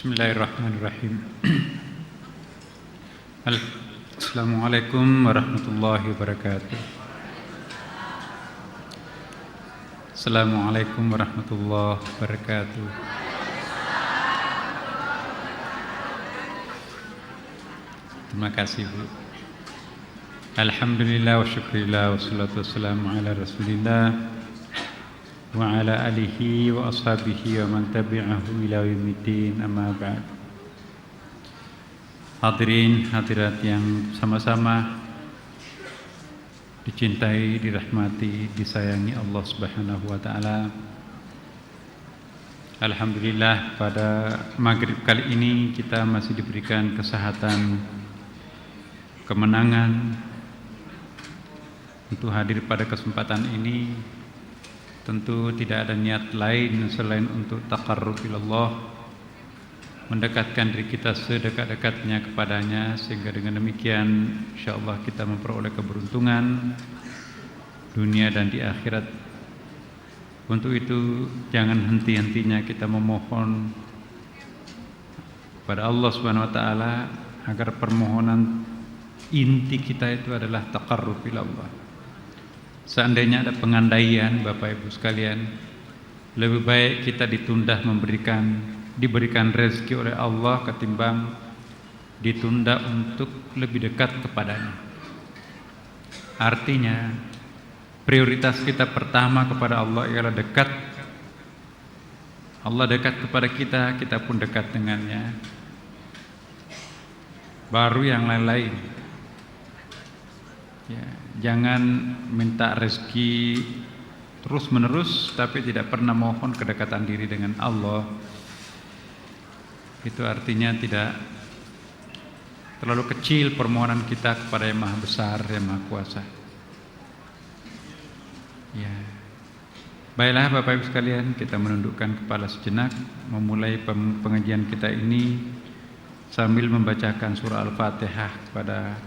Bismillahirrahmanirrahim. Assalamualaikum warahmatullahi wabarakatuh. Assalamualaikum warahmatullahi wabarakatuh. Terima kasih, Bu. Alhamdulillah wa syukurillah wassalatu wassalamu ala rasulillah wa ala alihi wa ashabihi wa man tabi'ahu ila yaumiddin, amma ba'd. Hadirin hadirat yang sama-sama dicintai, dirahmati, disayangi Allah Subhanahu wa taala. Alhamdulillah pada maghrib kali ini kita masih diberikan kesehatan, kemenangan untuk hadir pada kesempatan ini. Tentu tidak ada niat lain selain untuk taqarrub ilallah, mendekatkan diri kita sedekat-dekatnya kepadanya, sehingga dengan demikian insyaallah kita memperoleh keberuntungan dunia dan di akhirat. Untuk itu jangan henti-hentinya kita memohon pada Allah Subhanahu wa taala agar permohonan inti kita itu adalah taqarrub ilallah. Seandainya ada pengandaian Bapak Ibu sekalian, lebih baik kita diberikan rezeki oleh Allah ketimbang ditunda untuk lebih dekat kepadanya. Artinya prioritas kita pertama kepada Allah ialah dekat. Allah dekat kepada kita, kita pun dekat dengannya. Baru yang lain-lain. Ya, jangan minta rezeki terus menerus tapi tidak pernah mohon kedekatan diri dengan Allah. Itu artinya tidak terlalu kecil permohonan kita kepada Yang Maha Besar, Yang Maha Kuasa. Ya. Baiklah Bapak Ibu sekalian, kita menundukkan kepala sejenak, memulai pengajian kita ini sambil membacakan surah Al-Fatihah kepada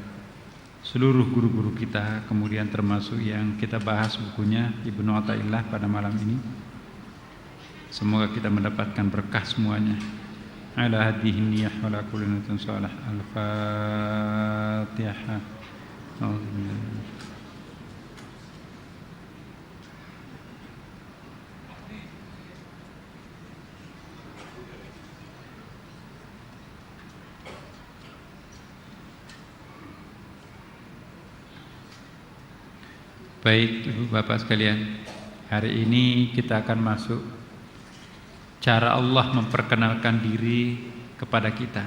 seluruh guru-guru kita, kemudian termasuk yang kita bahas bukunya Ibnu Athaillah pada malam ini. Semoga kita mendapatkan berkah semuanya. Ala hadhihi niyyah wa la kulli niyatin shalah. Al-Fatihah. Baik Ibu Bapak sekalian, hari ini kita akan masuk cara Allah memperkenalkan diri kepada kita.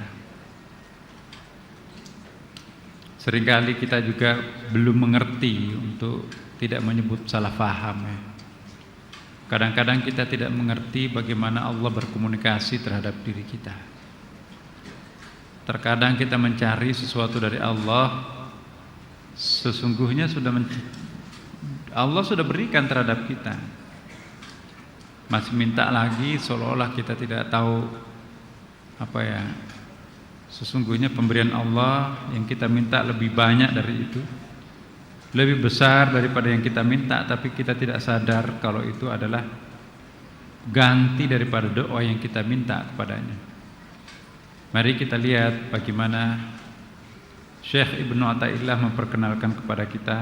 Seringkali kita juga belum mengerti untuk tidak menyebut salah faham ya. Kadang-kadang kita tidak mengerti bagaimana Allah berkomunikasi terhadap diri kita. Terkadang kita mencari sesuatu dari Allah, sesungguhnya Allah sudah berikan terhadap kita, masih minta lagi, seolah-olah kita tidak tahu sesungguhnya pemberian Allah yang kita minta lebih banyak dari itu, lebih besar daripada yang kita minta, tapi kita tidak sadar kalau itu adalah ganti daripada doa yang kita minta kepadanya. Mari kita lihat bagaimana Syekh Ibnu Athaillah memperkenalkan kepada kita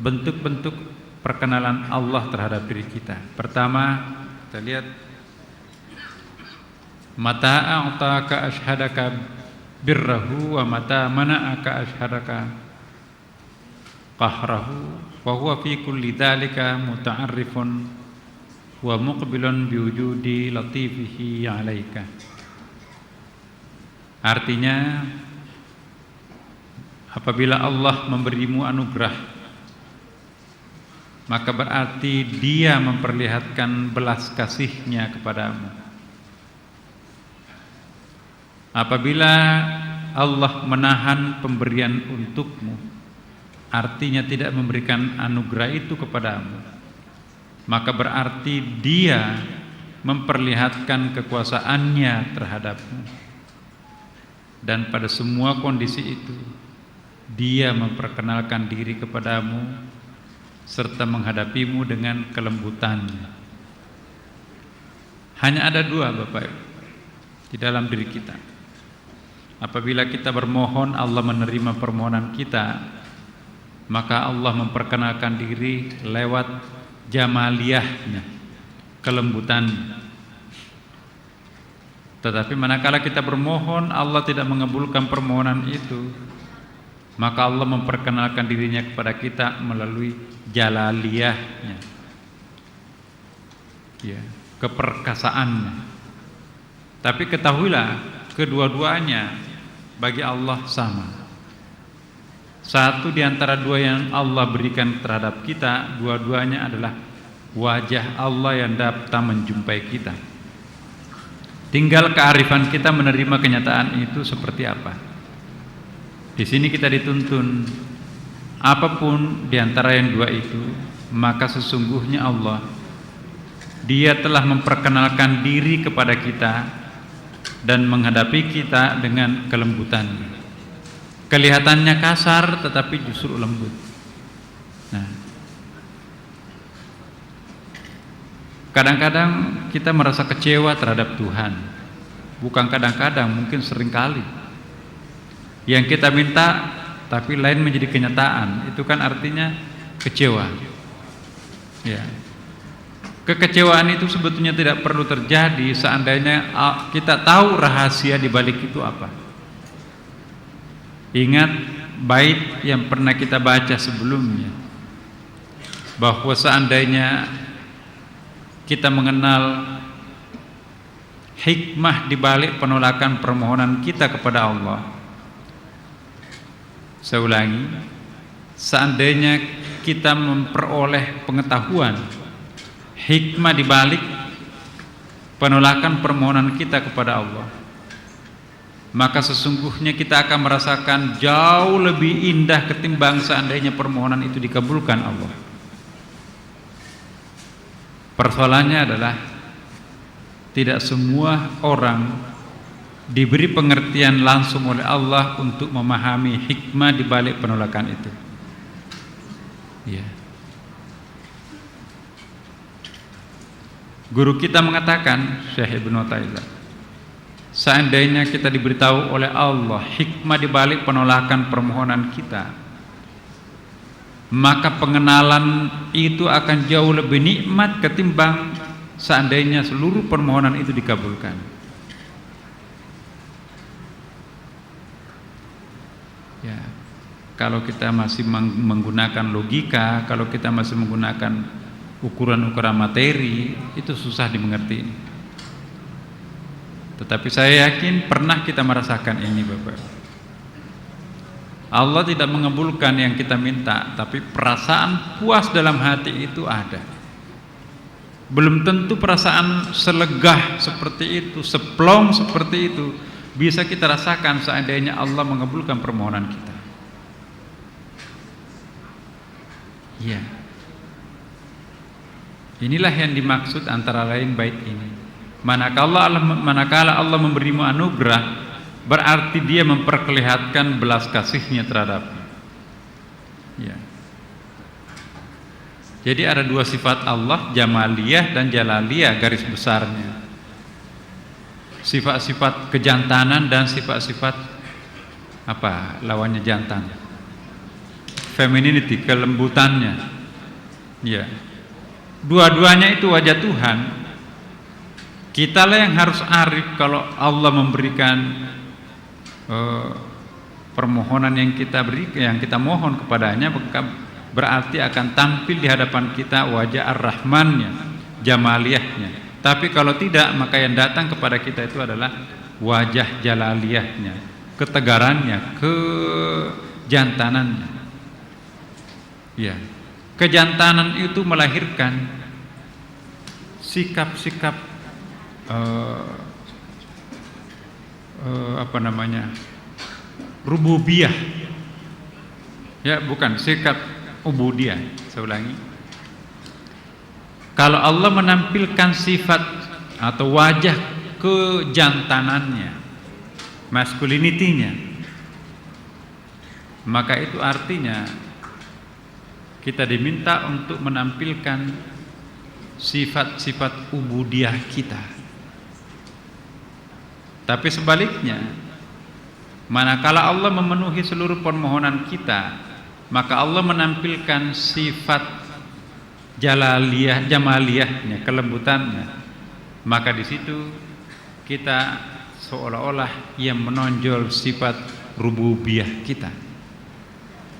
bentuk-bentuk perkenalan Allah terhadap diri kita. Pertama, kita lihat mata a'taka ashhadaka birrahu wa mata mana'aka ashhadaka qahrahu wa huwa fi kulli dzalika muta'arrifun wa muqbilun biwujudi latifihi 'alaika. Artinya, apabila Allah memberimu anugerah, maka berarti Dia memperlihatkan belas kasih-Nya kepadamu. Apabila Allah menahan pemberian untukmu, artinya tidak memberikan anugerah itu kepadamu, maka berarti Dia memperlihatkan kekuasaannya terhadapmu. Dan pada semua kondisi itu Dia memperkenalkan diri kepadamu serta menghadapimu dengan kelembutan. Hanya ada dua, Bapak, di dalam diri kita. Apabila kita bermohon, Allah menerima permohonan kita, maka Allah memperkenalkan diri lewat jamaliyahnya, kelembutan. Tetapi manakala kita bermohon, Allah tidak mengabulkan permohonan itu, maka Allah memperkenalkan dirinya kepada kita melalui jalaliyahnya, ya, keperkasaannya. Tapi ketahuilah, kedua-duanya bagi Allah sama. Satu di antara dua yang Allah berikan terhadap kita, dua-duanya adalah wajah Allah yang dapat menjumpai kita. Tinggal kearifan kita menerima kenyataan itu seperti apa. Di sini kita dituntun, apapun di antara yang dua itu, maka sesungguhnya Allah, Dia telah memperkenalkan diri kepada kita dan menghadapi kita dengan kelembutan. Kelihatannya kasar tetapi justru lembut. Nah, kadang-kadang kita merasa kecewa terhadap Tuhan. Bukan kadang-kadang, mungkin seringkali. Yang kita minta tapi lain menjadi kenyataan, itu kan artinya kecewa. Ya. Kekecewaan itu sebetulnya tidak perlu terjadi seandainya kita tahu rahasia di balik itu apa. Ingat bait yang pernah kita baca sebelumnya, bahwa seandainya kita mengenal hikmah di balik penolakan permohonan kita kepada Allah. Saya ulangi, seandainya kita memperoleh pengetahuan hikmah di balik penolakan permohonan kita kepada Allah, maka sesungguhnya kita akan merasakan jauh lebih indah ketimbang seandainya permohonan itu dikabulkan Allah. Persoalannya adalah tidak semua orang diberi pengertian langsung oleh Allah untuk memahami hikmah di balik penolakan itu. Ya. Guru kita mengatakan, Syekh Ibnu Taimiyah, seandainya kita diberitahu oleh Allah hikmah di balik penolakan permohonan kita, maka pengenalan itu akan jauh lebih nikmat ketimbang seandainya seluruh permohonan itu dikabulkan. Ya, kalau kita masih menggunakan logika, kalau kita masih menggunakan ukuran-ukuran materi, itu susah dimengerti. Tetapi saya yakin pernah kita merasakan ini, Bapak. Allah tidak mengabulkan yang kita minta, tapi perasaan puas dalam hati itu ada. Belum tentu perasaan selegah seperti itu, seplong seperti itu bisa kita rasakan seandainya Allah mengabulkan permohonan kita. Ya. Inilah yang dimaksud antara lain bait ini. Manakala Allah memberimu anugerah, berarti Dia memperlihatkan belas kasihnya terhadapmu. Ya. Jadi ada dua sifat Allah, jamaliyah dan jalaliyah garis besarnya. Sifat-sifat kejantanan dan sifat-sifat apa lawannya jantan, femininity, kelembutannya. Ya, dua-duanya itu wajah Tuhan. Kitalah yang harus arif kalau Allah memberikan permohonan yang kita berikan, yang kita mohon kepadanya, berarti akan tampil di hadapan kita wajah ar-Rahmannya, jamaliyahnya. Tapi kalau tidak, maka yang datang kepada kita itu adalah wajah jalaliyahnya, ketegarannya, kejantanannya. Ya, kejantanan itu melahirkan sikap-sikap rububiyah. Ya, bukan sikap ubudiyah. Saya ulangi. Kalau Allah menampilkan sifat atau wajah kejantanannya, masculinity-nya, maka itu artinya kita diminta untuk menampilkan sifat-sifat ubudiyah kita. Tapi sebaliknya, manakala Allah memenuhi seluruh permohonan kita, maka Allah menampilkan sifat jamaliyahnya, kelembutannya. Maka di situ kita seolah-olah yang menonjol sifat rububiyah kita.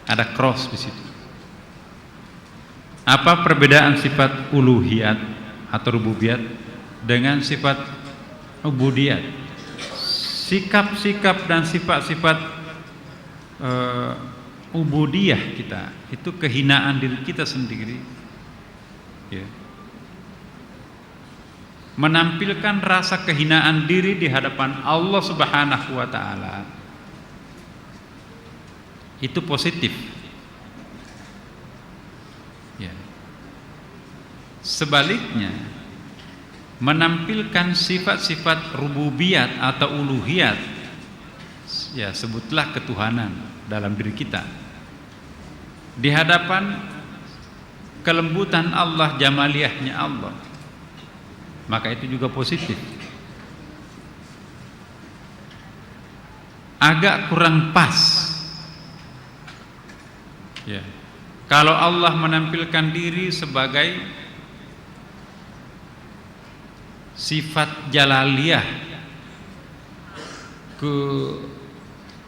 Ada cross di situ. Apa perbedaan sifat uluhiyat atau rububiyat dengan sifat ubudiyat? Sikap-sikap dan sifat-sifat ubudiyah kita itu kehinaan diri kita sendiri, ya. Menampilkan rasa kehinaan diri di hadapan Allah Subhanahu wa taala. Itu positif. Ya. Sebaliknya, menampilkan sifat-sifat rububiyat atau uluhiyat, ya sebutlah ketuhanan dalam diri kita. Di hadapan kelembutan Allah, jamaliyahnya Allah, maka itu juga positif. Agak kurang pas, ya, kalau Allah menampilkan diri sebagai sifat jalaliyah,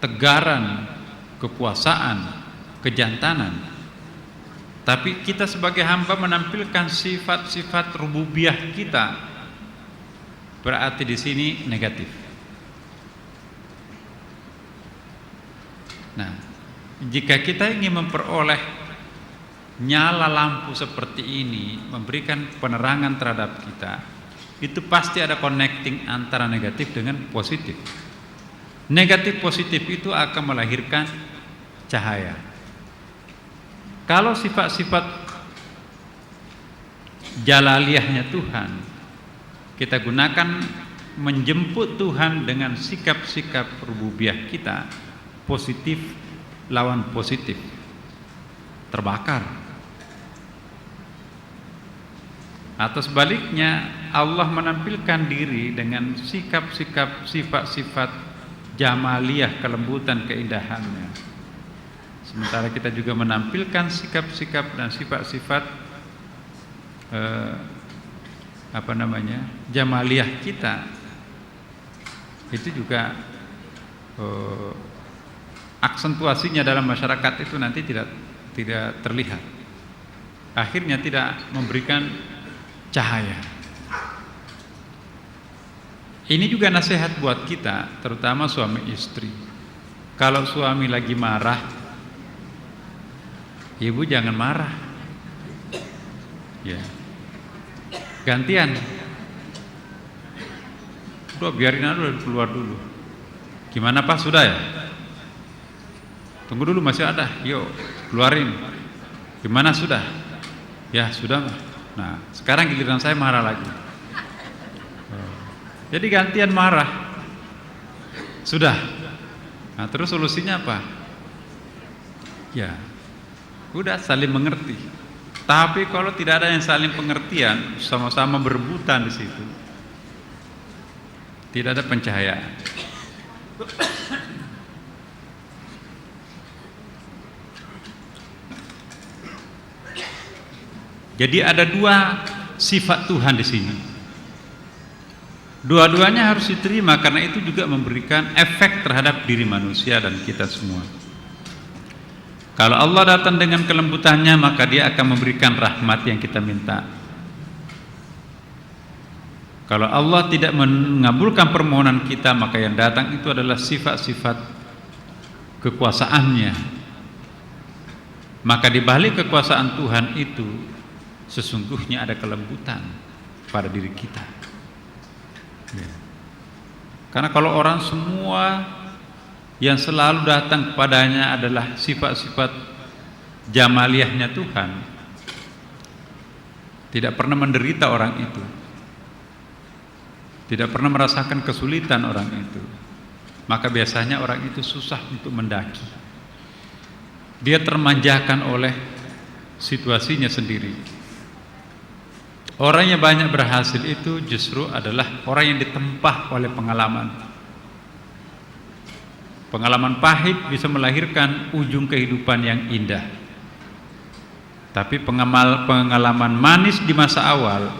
ketegaran, kekuasaan, kejantanan, tapi kita sebagai hamba menampilkan sifat-sifat rububiyah kita, berarti di sini negatif. Nah, jika kita ingin memperoleh nyala lampu seperti ini, memberikan penerangan terhadap kita, itu pasti ada connecting antara negatif dengan positif. Negatif positif itu akan melahirkan cahaya. Kalau sifat-sifat jalaliyahnya Tuhan kita gunakan menjemput Tuhan dengan sikap-sikap rububiyah kita, positif lawan positif, terbakar. Atau sebaliknya, Allah menampilkan diri dengan sikap-sikap, sifat-sifat jamaliyah, kelembutan, keindahannya. Sementara kita juga menampilkan sikap-sikap dan sifat-sifat jamaliyah kita. Itu juga aksentuasinya dalam masyarakat itu nanti tidak terlihat. Akhirnya tidak memberikan cahaya. Ini juga nasihat buat kita, terutama suami istri. Kalau suami lagi marah, ibu jangan marah, ya, gantian. Udah biarin aja keluar dulu. Gimana Pak, sudah ya? Tunggu dulu, masih ada. Yuk keluarin. Gimana, sudah? Ya sudah. Nah, sekarang giliran saya marah lagi. Jadi gantian marah. Sudah. Nah, terus solusinya apa? Ya, udah saling mengerti. Tapi kalau tidak ada yang saling pengertian, sama-sama berebutan di situ, tidak ada pencahayaan. Jadi ada dua sifat Tuhan di sini. Dua-duanya harus diterima karena itu juga memberikan efek terhadap diri manusia dan kita semua. Kalau Allah datang dengan kelembutannya, maka Dia akan memberikan rahmat yang kita minta. Kalau Allah tidak mengabulkan permohonan kita, maka yang datang itu adalah sifat-sifat kekuasaannya. Maka di balik kekuasaan Tuhan itu sesungguhnya ada kelembutan pada diri kita. Ya. Karena kalau orang semua yang selalu datang kepadanya adalah sifat-sifat jamaliyahnya Tuhan, tidak pernah menderita orang itu, tidak pernah merasakan kesulitan orang itu, maka biasanya orang itu susah untuk mendaki. Dia termanjakan oleh situasinya sendiri. Orang yang banyak berhasil itu justru adalah orang yang ditempah oleh pengalaman Pengalaman pahit bisa melahirkan ujung kehidupan yang indah. Tapi pengalaman manis di masa awal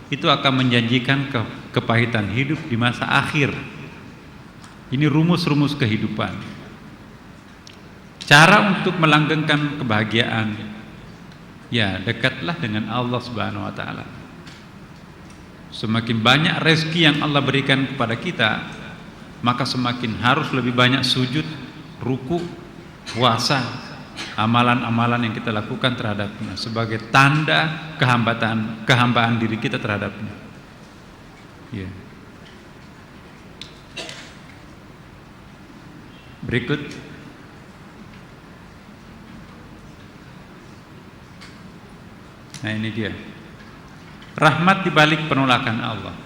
itu akan menjanjikan kepahitan hidup di masa akhir. Ini rumus-rumus kehidupan. Cara untuk melanggengkan kebahagiaan, ya dekatlah dengan Allah Subhanahu wa taala. Semakin banyak rezeki yang Allah berikan kepada kita, maka semakin harus lebih banyak sujud, ruku, puasa, amalan-amalan yang kita lakukan terhadapnya sebagai tanda kehambaan diri kita terhadapnya. Ya. Berikut nah ini dia rahmat dibalik penolakan Allah.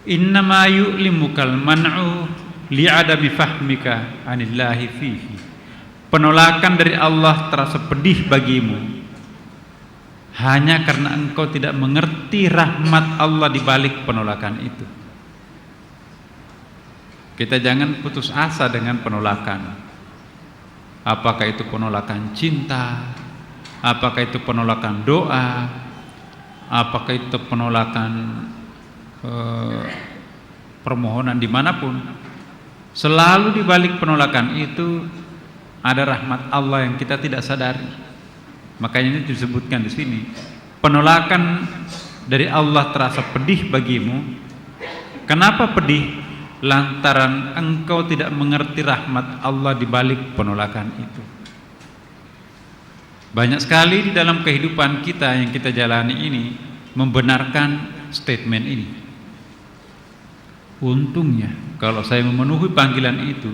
Innama yu'limukal man'u li'adami fahmika anillahi fihi. Penolakan dari Allah terasa pedih bagimu hanya karena engkau tidak mengerti rahmat Allah di balik penolakan itu. Kita jangan putus asa dengan penolakan. Apakah itu penolakan cinta, apakah itu penolakan doa, apakah itu penolakan permohonan dimanapun, selalu di balik penolakan itu ada rahmat Allah yang kita tidak sadari. Makanya ini disebutkan di sini, penolakan dari Allah terasa pedih bagimu. Kenapa pedih? Lantaran engkau tidak mengerti rahmat Allah di balik penolakan itu. Banyak sekali di dalam kehidupan kita yang kita jalani ini membenarkan statement ini. Untungnya kalau saya memenuhi panggilan itu,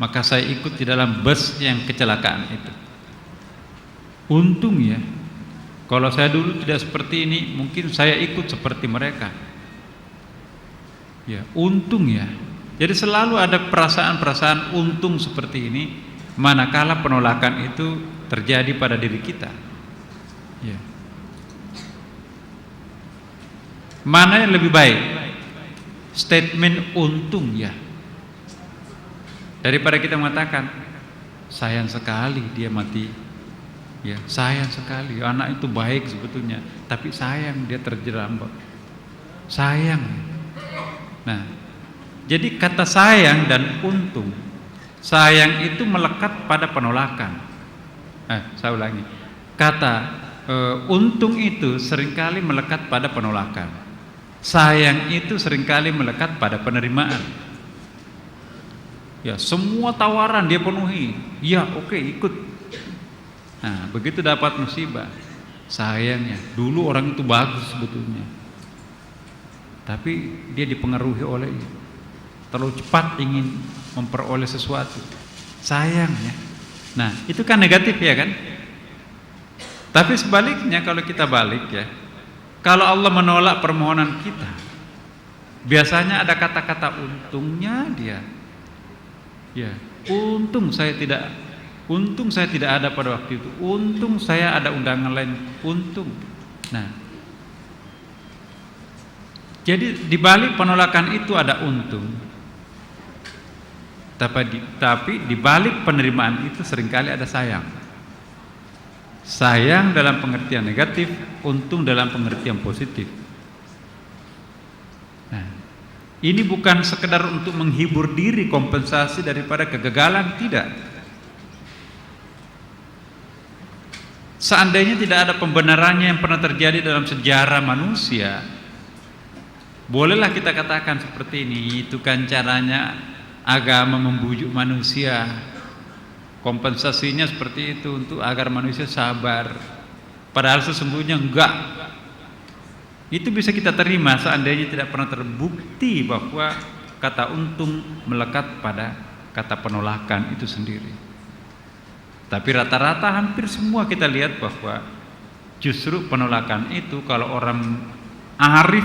maka saya ikut di dalam bus yang kecelakaan itu. Untungnya kalau saya dulu tidak seperti ini, mungkin saya ikut seperti mereka. Ya, untung ya. Jadi selalu ada perasaan-perasaan untung seperti ini manakala penolakan itu terjadi pada diri kita. Ya. Mana yang lebih baik? Statement untung ya, daripada kita mengatakan sayang sekali dia mati. Ya, sayang sekali anak itu baik sebetulnya, tapi sayang dia terjerambab. Sayang. Nah, jadi kata sayang dan untung, sayang itu melekat pada penolakan. Saya ulangi, kata untung itu seringkali melekat pada penolakan, sayang itu seringkali melekat pada penerimaan. Ya, semua tawaran dia penuhi, ya oke, ikut. Nah, begitu dapat musibah, sayangnya dulu orang itu bagus sebetulnya, tapi dia dipengaruhi oleh terlalu cepat ingin memperoleh sesuatu, sayangnya. Nah, itu kan negatif ya kan? Tapi sebaliknya kalau kita balik ya, kalau Allah menolak permohonan kita, biasanya ada kata-kata untungnya dia. Ya, untung saya tidak ada pada waktu itu. Untung saya ada undangan lain. Untung. Nah, jadi di balik penolakan itu ada untung. Tapi di balik penerimaan itu seringkali ada sayang. Sayang dalam pengertian negatif, untung dalam pengertian positif. Nah, ini bukan sekedar untuk menghibur diri, kompensasi daripada kegagalan, tidak. Seandainya tidak ada pembenarannya yang pernah terjadi dalam sejarah manusia, bolehlah kita katakan seperti ini, itu kan caranya agama membujuk manusia, kompensasinya seperti itu untuk agar manusia sabar, padahal sesungguhnya enggak. Itu bisa kita terima seandainya tidak pernah terbukti bahwa kata untung melekat pada kata penolakan itu sendiri. Tapi rata-rata hampir semua kita lihat bahwa justru penolakan itu kalau orang arif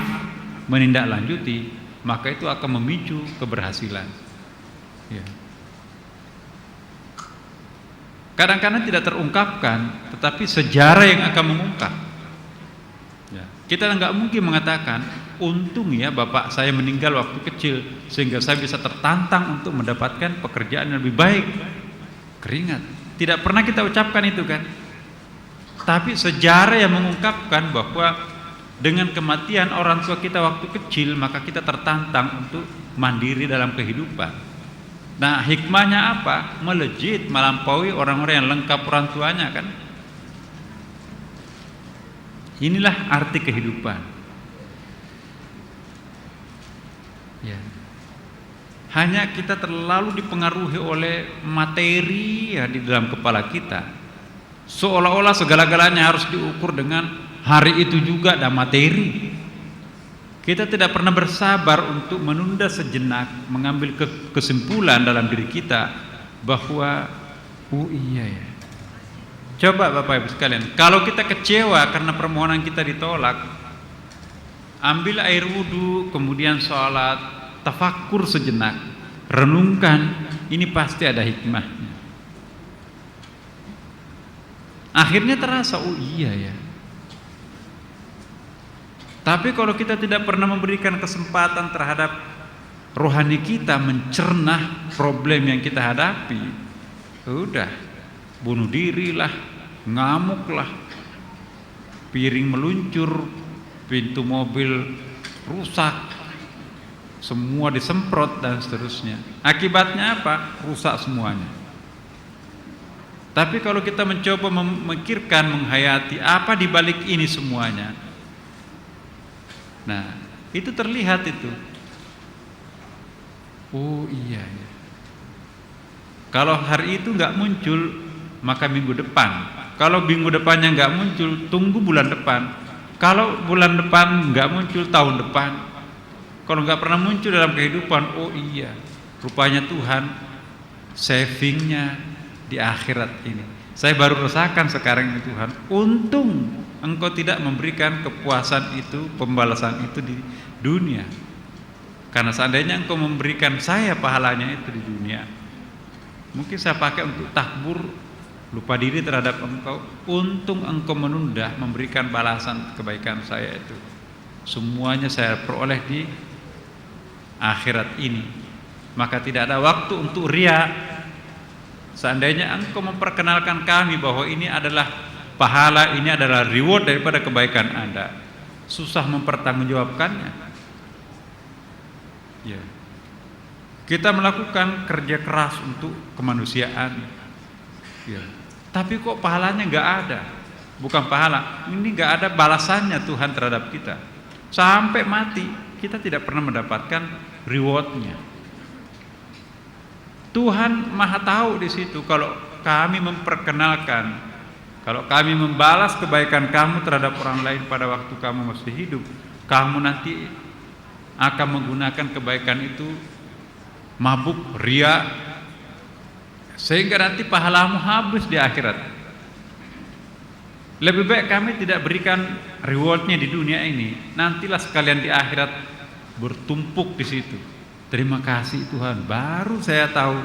menindaklanjuti, maka itu akan memicu keberhasilan. Ya. Kadang-kadang tidak terungkapkan, tetapi sejarah yang akan mengungkap. Ya. Kita nggak mungkin mengatakan, untung ya bapak saya meninggal waktu kecil sehingga saya bisa tertantang untuk mendapatkan pekerjaan yang lebih baik. Keringat. Tidak pernah kita ucapkan itu kan. Tapi sejarah yang mengungkapkan bahwa dengan kematian orang tua kita waktu kecil, maka kita tertantang untuk mandiri dalam kehidupan. Nah, hikmahnya apa? Melejit, melampaui orang-orang yang lengkap orang tuanya kan. Inilah arti kehidupan. Ya. Hanya kita terlalu dipengaruhi oleh materi ya di dalam kepala kita. Seolah-olah segala-galanya harus diukur dengan hari itu juga ada materi. Kita tidak pernah bersabar untuk menunda sejenak, mengambil kesimpulan dalam diri kita bahwa oh iya ya. Coba Bapak Ibu sekalian, kalau kita kecewa karena permohonan kita ditolak, ambil air wudhu, kemudian sholat, tafakkur sejenak, renungkan, ini pasti ada hikmahnya. Akhirnya terasa, oh iya ya. Tapi kalau kita tidak pernah memberikan kesempatan terhadap rohani kita mencerna problem yang kita hadapi, udah bunuh dirilah, ngamuklah, piring meluncur, pintu mobil rusak, semua disemprot dan seterusnya. Akibatnya apa? Rusak semuanya. Tapi kalau kita mencoba memikirkan, menghayati apa di balik ini semuanya, nah itu terlihat itu. Oh iya ya. Kalau hari itu nggak muncul, maka minggu depan. Kalau minggu depannya nggak muncul, tunggu bulan depan. Kalau bulan depan nggak muncul, tahun depan. Kalau nggak pernah muncul dalam kehidupan, oh iya, rupanya Tuhan savingnya di akhirat ini. Saya baru rasakan sekarang ini Tuhan, untung Engkau tidak memberikan kepuasan itu, pembalasan itu di dunia. Karena seandainya Engkau memberikan saya pahalanya itu di dunia, mungkin saya pakai untuk takbur, lupa diri terhadap Engkau. Untung Engkau menunda memberikan balasan kebaikan saya itu. Semuanya saya peroleh di akhirat ini. Maka tidak ada waktu untuk ria. Seandainya Engkau memperkenalkan kami bahwa ini adalah pahala, ini adalah reward daripada kebaikan Anda, susah mempertanggungjawabkannya. Ya. Kita melakukan kerja keras untuk kemanusiaan. Ya. Tapi kok pahalanya nggak ada? Bukan pahala, ini nggak ada balasannya Tuhan terhadap kita. Sampai mati kita tidak pernah mendapatkan rewardnya. Tuhan Maha tahu di situ. Kalau kami memperkenalkan, kalau kami membalas kebaikan kamu terhadap orang lain pada waktu kamu masih hidup, kamu nanti akan menggunakan kebaikan itu mabuk, ria, sehingga nanti pahalamu habis di akhirat. Lebih baik kami tidak berikan rewardnya di dunia ini, nantilah sekalian di akhirat bertumpuk di situ. Terima kasih Tuhan, baru saya tahu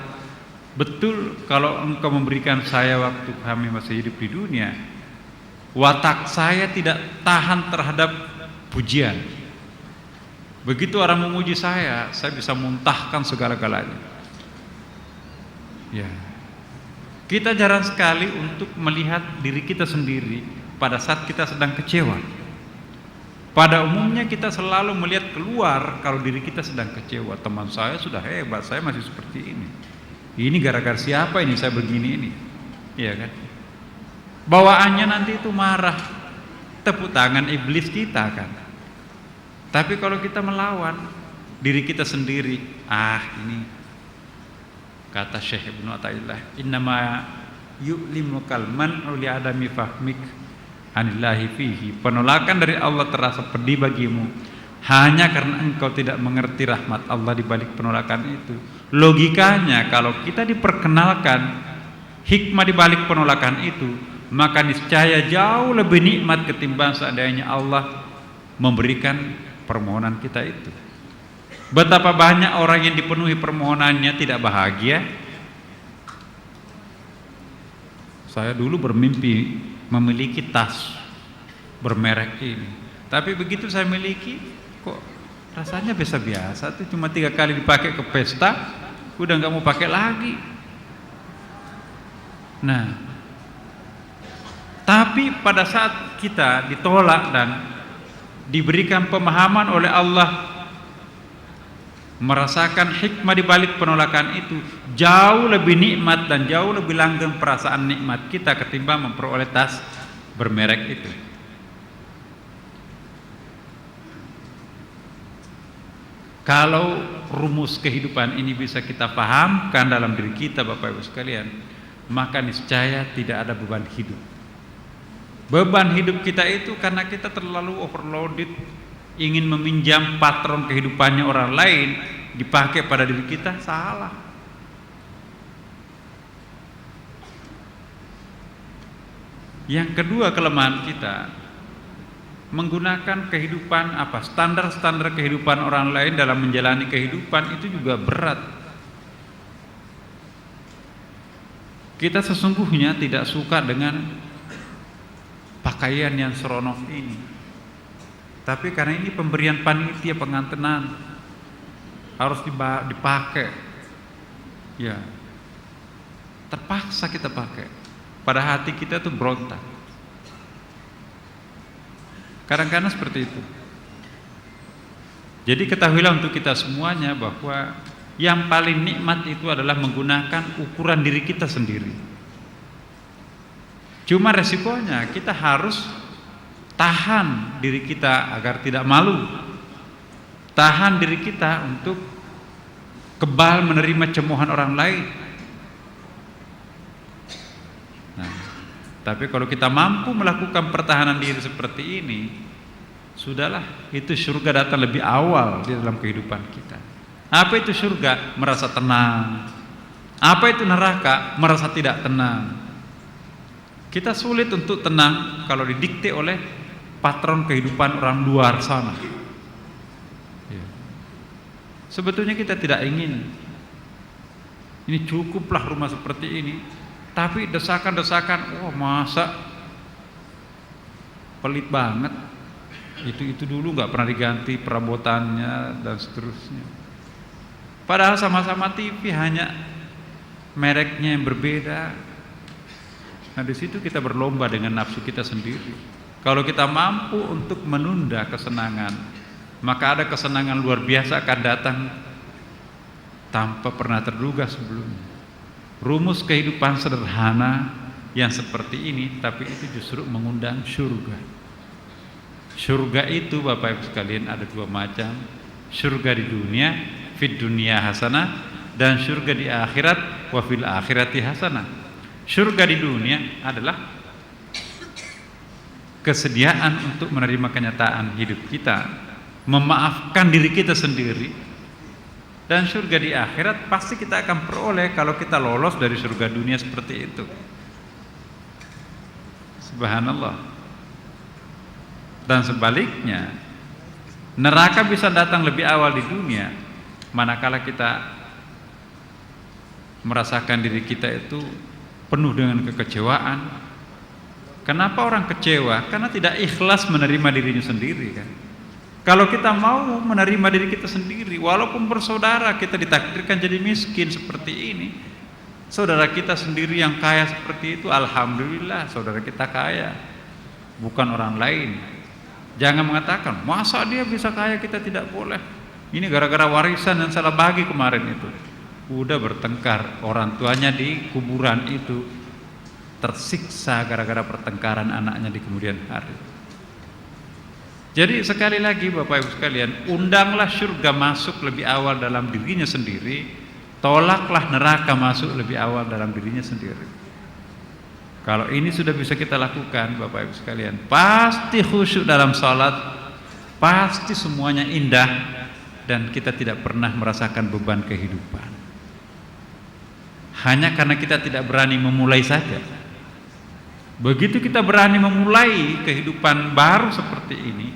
betul kalau Engkau memberikan saya waktu kami masih hidup di dunia, watak saya tidak tahan terhadap pujian. Begitu orang memuji saya bisa muntahkan segala-galanya. Ya. Kita jarang sekali untuk melihat diri kita sendiri pada saat kita sedang kecewa. Pada umumnya kita selalu melihat keluar kalau diri kita sedang kecewa. Teman saya sudah hebat, saya masih seperti ini. Ini gara-gara siapa ini saya begini ini? Iya kan? Bawaannya nanti itu marah, tepuk tangan iblis kita kan. Tapi kalau kita melawan diri kita sendiri, ini kata Syekh Ibnu Athaillah, innama yu'limukal man'u li adami fahmik anillahi fihi. Penolakan dari Allah terasa pedih bagimu hanya karena engkau tidak mengerti rahmat Allah di balik penolakan itu. Logikanya kalau kita diperkenalkan hikmah di balik penolakan itu, maka niscaya jauh lebih nikmat ketimbang seandainya Allah memberikan permohonan kita itu. Betapa banyak orang yang dipenuhi permohonannya tidak bahagia. Saya dulu bermimpi memiliki tas bermerek ini, tapi begitu saya miliki, kok rasanya biasa-biasa tuh, cuma 3 kali dipakai ke pesta, udah nggak mau pakai lagi. Nah, tapi pada saat kita ditolak dan diberikan pemahaman oleh Allah, merasakan hikmah di balik penolakan itu, jauh lebih nikmat dan jauh lebih langgeng perasaan nikmat kita ketimbang memperoleh tas bermerek itu. Kalau rumus kehidupan ini bisa kita pahamkan dalam diri kita, Bapak Ibu sekalian, maka niscaya tidak ada beban hidup. Beban hidup kita itu karena kita terlalu overloaded, ingin meminjam patron kehidupannya orang lain dipakai pada diri kita, salah. Yang kedua, kelemahan kita menggunakan kehidupan standar-standar kehidupan orang lain dalam menjalani kehidupan itu juga berat. Kita sesungguhnya tidak suka dengan pakaian yang seronok ini, tapi karena ini pemberian panitia pengantenan harus dipakai, ya terpaksa kita pakai. Pada hati kita tuh berontak. Kadang-kadang seperti itu. Jadi ketahuilah untuk kita semuanya bahwa yang paling nikmat itu adalah menggunakan ukuran diri kita sendiri. Cuma resikonya kita harus tahan diri kita agar tidak malu. Tahan diri kita untuk kebal menerima cemoohan orang lain. Nah, tapi kalau kita mampu melakukan pertahanan diri seperti ini, sudahlah, itu surga datang lebih awal di dalam kehidupan kita. Apa itu surga? Merasa tenang. Apa itu neraka? Merasa tidak tenang. Kita sulit untuk tenang kalau didikte oleh patron kehidupan orang luar sana. Ya. Sebetulnya kita tidak ingin ini cukuplah rumah seperti ini, tapi desakan-desakan, wah masa pelit banget, itu dulu nggak pernah diganti perabotannya dan seterusnya. Padahal sama-sama TV, hanya mereknya yang berbeda. Nah, di situ kita berlomba dengan nafsu kita sendiri. Kalau kita mampu untuk menunda kesenangan, maka ada kesenangan luar biasa akan datang tanpa pernah terduga sebelumnya. Rumus kehidupan sederhana yang seperti ini, tapi itu justru mengundang surga. Surga itu Bapak Ibu sekalian ada 2 macam. Surga di dunia, fid dunia hasanah, dan surga di akhirat, wa fil akhirati hasanah. Surga di dunia adalah kesediaan untuk menerima kenyataan hidup kita, memaafkan diri kita sendiri. Dan surga di akhirat pasti kita akan peroleh kalau kita lolos dari surga dunia seperti itu. Subhanallah. Dan sebaliknya, neraka bisa datang lebih awal di dunia manakala kita merasakan diri kita itu penuh dengan kekecewaan. Kenapa orang kecewa? Karena tidak ikhlas menerima dirinya sendiri, kan? Kalau kita mau menerima diri kita sendiri, walaupun bersaudara kita ditakdirkan jadi miskin seperti ini, saudara kita sendiri yang kaya seperti itu, alhamdulillah saudara kita kaya, bukan orang lain. Jangan mengatakan, masa dia bisa kaya kita tidak boleh, ini gara-gara warisan yang salah bagi kemarin itu. Udah bertengkar, orang tuanya di kuburan itu tersiksa gara-gara pertengkaran anaknya di kemudian hari. Jadi sekali lagi Bapak Ibu sekalian, undanglah surga masuk lebih awal dalam dirinya sendiri, tolaklah neraka masuk lebih awal dalam dirinya sendiri. Kalau ini sudah bisa kita lakukan Bapak Ibu sekalian, pasti khusyuk dalam salat, pasti semuanya indah, dan kita tidak pernah merasakan beban kehidupan. Hanya karena kita tidak berani memulai saja. Begitu kita berani memulai kehidupan baru seperti ini,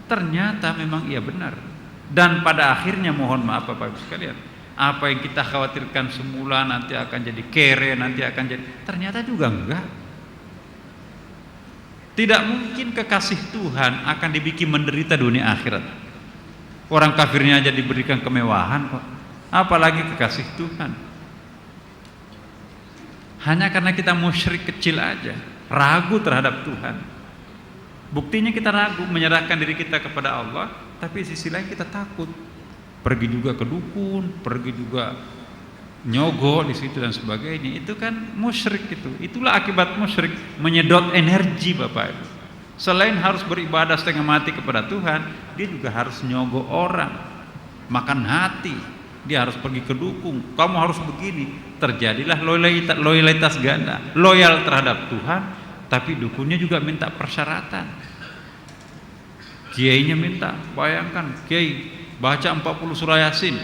ternyata memang iya benar. Dan pada akhirnya mohon maaf Bapak Ibu sekalian, apa yang kita khawatirkan semula nanti akan jadi kere, nanti akan jadi, ternyata juga enggak. Tidak mungkin kekasih Tuhan akan dibikin menderita dunia akhirat. Orang kafirnya aja diberikan kemewahan kok, apalagi kekasih Tuhan. Hanya karena kita musyrik kecil aja, ragu terhadap Tuhan. Buktinya kita ragu menyerahkan diri kita kepada Allah, tapi sisi lain kita takut. Pergi juga ke dukun, pergi juga nyogok di situ dan sebagainya. Itu kan musyrik itu. Itulah akibat musyrik, menyedot energi Bapak Ibu. Selain harus beribadah setengah mati kepada Tuhan, dia juga harus nyogok orang, makan hati. Dia harus pergi ke dukun. Kamu harus begini. Terjadilah loyalitas ganda, loyal terhadap Tuhan, tapi dukunnya juga minta persyaratan. Kiainya minta, bayangkan kiai baca 40 surah Yasin,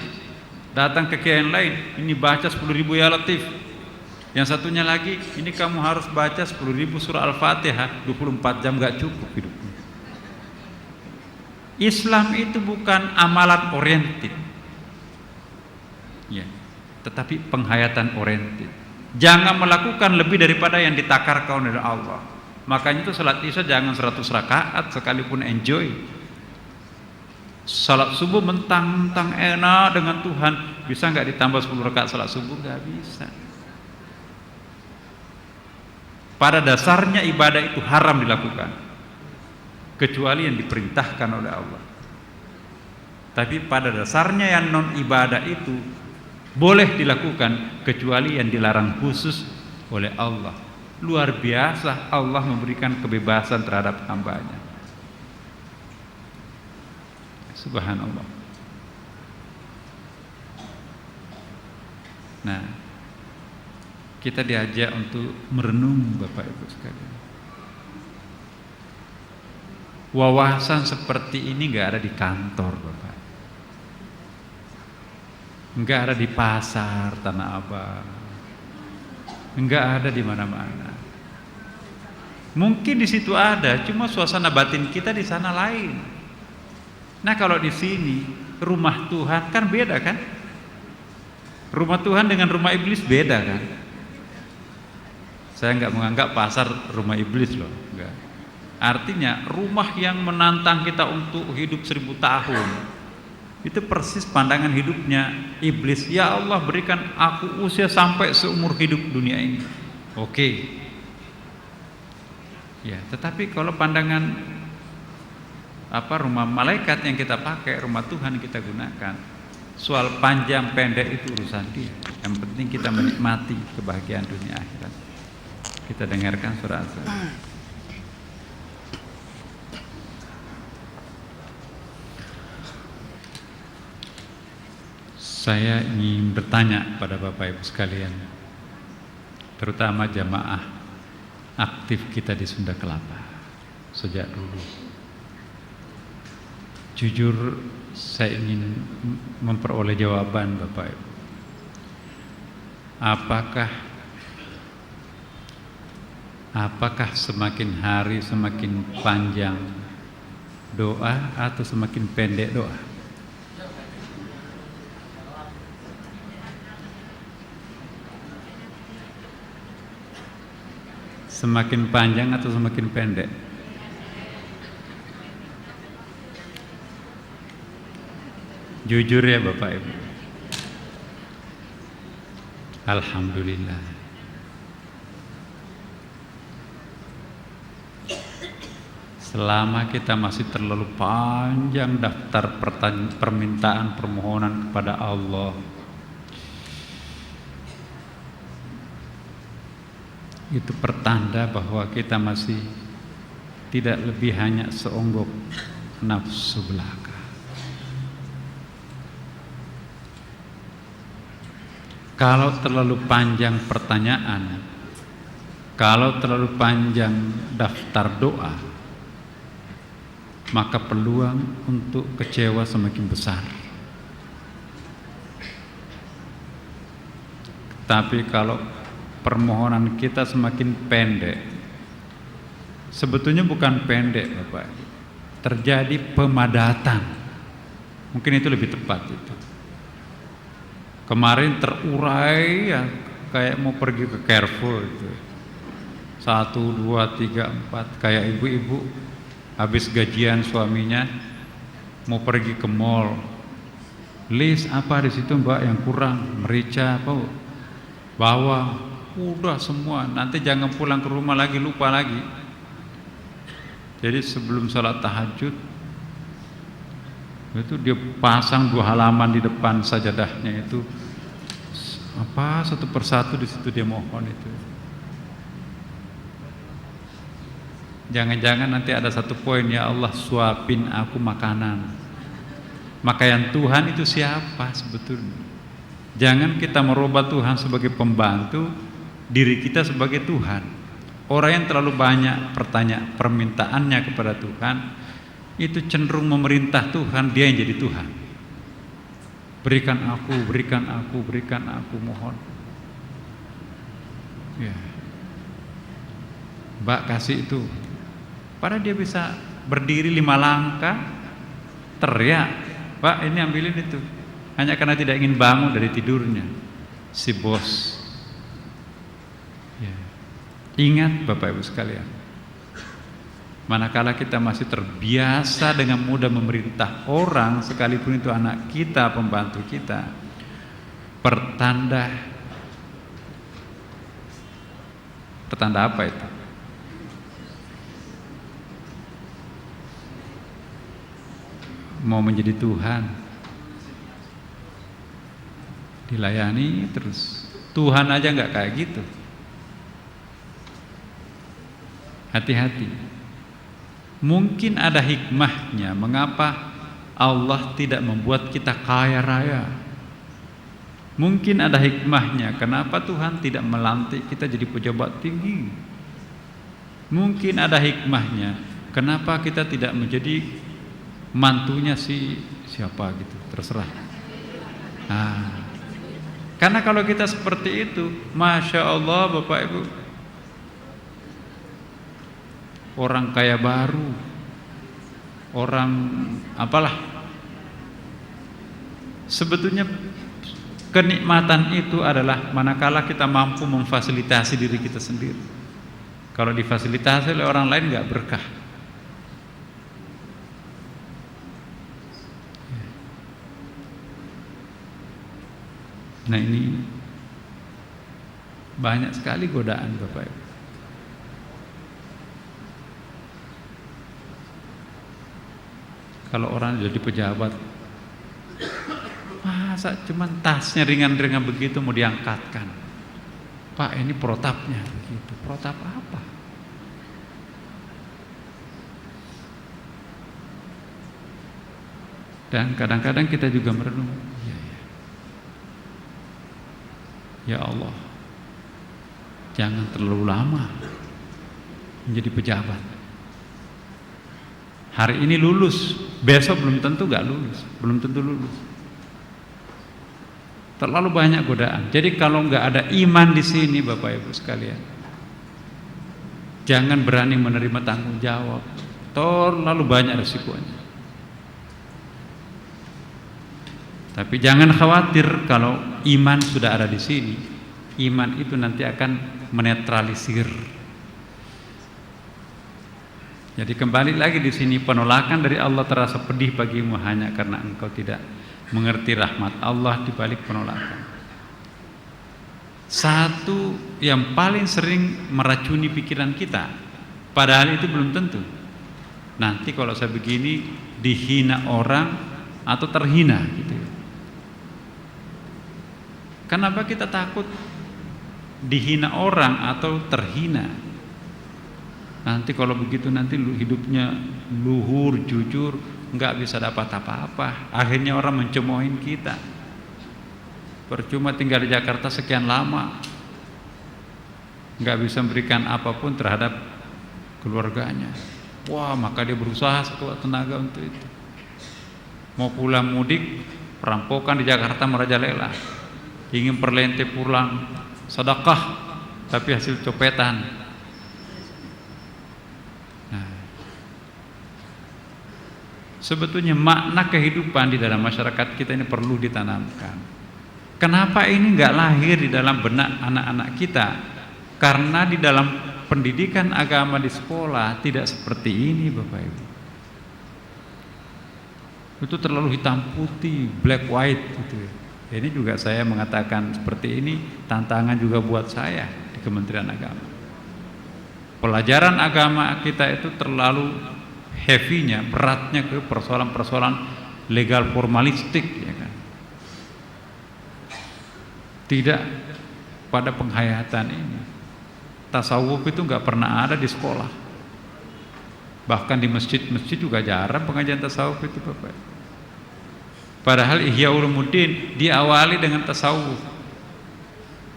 datang ke kiai yang lain, ini baca 10.000 ya Latif. Yang satunya lagi, ini kamu harus baca 10.000 surah Al-Fatihah, 24 jam gak cukup hidupnya. Islam itu bukan amalan oriented, ya, tetapi penghayatan oriented. Jangan melakukan lebih daripada yang ditakarkan oleh Allah. Makanya itu salat isya jangan 100 rakaat sekalipun enjoy. Salat subuh mentang-mentang enak dengan Tuhan, bisa nggak ditambah 10 rakaat salat subuh? Nggak bisa. Pada dasarnya ibadah itu haram dilakukan, kecuali yang diperintahkan oleh Allah. Tapi pada dasarnya yang non ibadah itu boleh dilakukan, kecuali yang dilarang khusus oleh Allah. Luar biasa Allah memberikan kebebasan terhadap hambanya. Subhanallah. Nah, kita diajak untuk merenung Bapak Ibu sekalian. Wawasan seperti ini nggak ada di kantor Bapak, nggak ada di pasar Tanah Abang, nggak ada di mana-mana. Mungkin di situ ada, cuma suasana batin kita di sana lain. Nah kalau di sini rumah Tuhan kan beda kan? Rumah Tuhan dengan rumah iblis beda kan? Saya nggak menganggap pasar rumah iblis loh, enggak. Artinya rumah yang menantang kita untuk hidup 1000 tahun, itu persis pandangan hidupnya iblis. Ya Allah, berikan aku usia sampai seumur hidup dunia ini. Oke. Ya, tetapi kalau pandangan rumah malaikat yang kita pakai, rumah Tuhan yang kita gunakan, soal panjang pendek itu urusan dia. Yang penting kita menikmati kebahagiaan dunia akhirat. Kita dengarkan surah Az-Zumar. Saya ingin bertanya pada Bapak Ibu sekalian, terutama jamaah aktif kita di Sunda Kelapa sejak dulu. Jujur saya ingin memperoleh jawaban Bapak Ibu. Apakah semakin hari semakin panjang doa atau semakin pendek doa? Semakin panjang atau semakin pendek? Jujur ya Bapak Ibu. Alhamdulillah. Selama kita masih terlalu panjang daftar permintaan permohonan kepada Allah, itu pertanda bahwa kita masih tidak lebih hanya seonggok nafsu belaka. Kalau terlalu panjang pertanyaan, kalau terlalu panjang daftar doa, maka peluang untuk kecewa semakin besar. Tapi kalau permohonan kita semakin pendek, sebetulnya bukan pendek Bapak, terjadi pemadatan. Mungkin itu lebih tepat itu. Kemarin terurai ya, kayak mau pergi ke Carrefour itu. 1, 2, 3, 4, kayak ibu-ibu habis gajian suaminya mau pergi ke mall, list apa di situ Mbak yang kurang, merica apa, bawang, udah semua. Nanti jangan pulang ke rumah lagi lupa lagi. Jadi sebelum sholat tahajud itu dia pasang 2 halaman di depan sajadahnya itu, apa satu persatu di situ dia mohon itu. Jangan-jangan nanti ada satu poin, ya Allah suapin aku makanan. Maka yang Tuhan itu siapa sebetulnya? Jangan kita merubah Tuhan sebagai pembantu, diri kita sebagai Tuhan. Orang yang terlalu banyak permintaannya kepada Tuhan, itu cenderung memerintah Tuhan, dia yang jadi Tuhan. Berikan aku, berikan aku, berikan aku, mohon. Ya. Mbak kasih itu. Padahal dia bisa berdiri 5 langkah, teriak, Pak ini ambilin itu. Hanya karena tidak ingin bangun dari tidurnya, si bos. Ya. Ingat Bapak Ibu sekalian, manakala kita masih terbiasa dengan mudah memerintah orang, sekalipun itu anak kita, pembantu kita, pertanda apa itu? Mau menjadi Tuhan, dilayani terus. Tuhan aja nggak kayak gitu. Hati-hati. Mungkin ada hikmahnya mengapa Allah tidak membuat kita kaya raya. Mungkin ada hikmahnya kenapa Tuhan tidak melantik kita jadi pejabat tinggi. Mungkin ada hikmahnya kenapa kita tidak menjadi mantunya siapa gitu, terserah. Karena kalau kita seperti itu, Masya Allah Bapak Ibu, orang kaya baru, orang apalah, sebetulnya kenikmatan itu adalah manakala kita mampu memfasilitasi diri kita sendiri. Kalau difasilitasi oleh orang lain nggak berkah. Nah ini banyak sekali godaan Bapak Ibu. Kalau orang jadi pejabat, masa cuman tasnya ringan-ringan begitu mau diangkatkan? Pak ini protapnya begitu. Protap apa? Dan kadang-kadang kita juga merenung, ya Allah, jangan terlalu lama menjadi pejabat. Hari ini lulus, besok belum tentu gak lulus, belum tentu lulus. Terlalu banyak godaan. Jadi kalau nggak ada iman di sini, Bapak Ibu sekalian, jangan berani menerima tanggung jawab. Terlalu banyak resikonya. Tapi jangan khawatir kalau iman sudah ada di sini. Iman itu nanti akan menetralisir. Jadi kembali lagi di sini, penolakan dari Allah terasa pedih bagimu hanya karena engkau tidak mengerti rahmat Allah di balik penolakan. Satu yang paling sering meracuni pikiran kita, padahal itu belum tentu. Nanti kalau saya begini dihina orang atau terhina gitu. Kenapa kita takut dihina orang atau terhina? Nanti kalau begitu nanti hidupnya luhur, jujur, nggak bisa dapat apa-apa. Akhirnya orang mencemoohin kita. Percuma tinggal di Jakarta sekian lama, nggak bisa memberikan apapun terhadap keluarganya. Wah, maka dia berusaha sekuat tenaga untuk itu. Mau pulang mudik, perampokan di Jakarta merajalela. Ingin perlente pulang sedekah, tapi hasil copetan. Nah, sebetulnya makna kehidupan di dalam masyarakat kita ini perlu ditanamkan. Kenapa ini nggak lahir di dalam benak anak-anak kita? Karena di dalam pendidikan agama di sekolah tidak seperti ini, Bapak Ibu. Itu terlalu hitam putih, black white gitu. Ini juga saya mengatakan seperti ini tantangan juga buat saya di Kementerian Agama. Pelajaran agama kita itu terlalu heavy-nya, beratnya ke persoalan-persoalan legal formalistik, ya kan. Tidak pada penghayatan ini. Tasawuf itu nggak pernah ada di sekolah. Bahkan di masjid-masjid juga jarang pengajian tasawuf itu, Bapak. Padahal Ihya Ulumuddin diawali dengan tasawuf.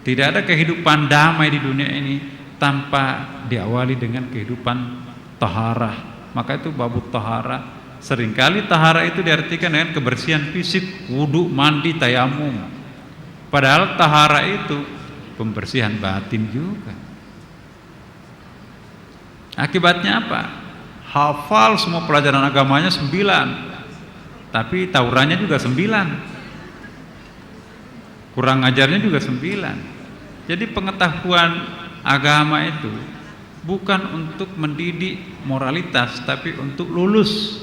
Tidak ada kehidupan damai di dunia ini tanpa diawali dengan kehidupan taharah. Maka itu babut taharah. Seringkali taharah itu diartikan dengan kebersihan fisik, wudu, mandi, tayamum. Padahal taharah itu pembersihan batin juga. Akibatnya apa? Hafal semua pelajaran agamanya 9, tapi taurannya juga 9, kurang ajarnya juga 9. Jadi pengetahuan agama itu bukan untuk mendidik moralitas, tapi untuk lulus.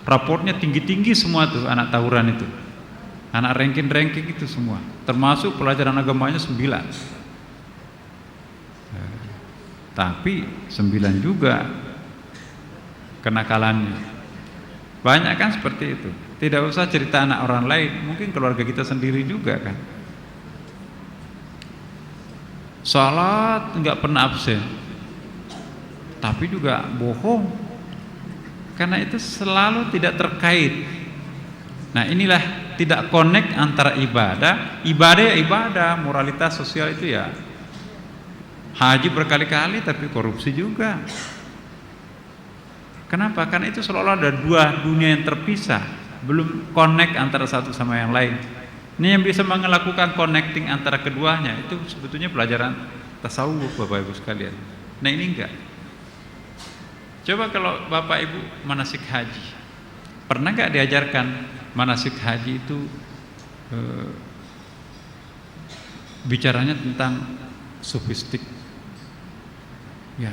Raportnya tinggi-tinggi semua tuh anak tauran itu, anak ranking-ranking itu semua, termasuk pelajaran agamanya 9. Tapi 9 juga kenakalannya. Banyak kan seperti itu. Tidak usah cerita anak orang lain, mungkin keluarga kita sendiri juga kan. Salat nggak pernah absen, tapi juga bohong, karena itu selalu tidak terkait. Nah inilah tidak connect antara ibadah ya ibadah, moralitas sosial itu ya. Haji berkali-kali tapi korupsi juga. Kenapa? Karena itu seolah-olah ada dua dunia yang terpisah, belum connect antara satu sama yang lain. Ini yang bisa melakukan connecting antara keduanya itu sebetulnya pelajaran tasawuf, Bapak Ibu sekalian. Nah ini enggak. Coba kalau Bapak Ibu manasik haji, pernah enggak diajarkan manasik haji itu bicaranya tentang sofistik? Ya,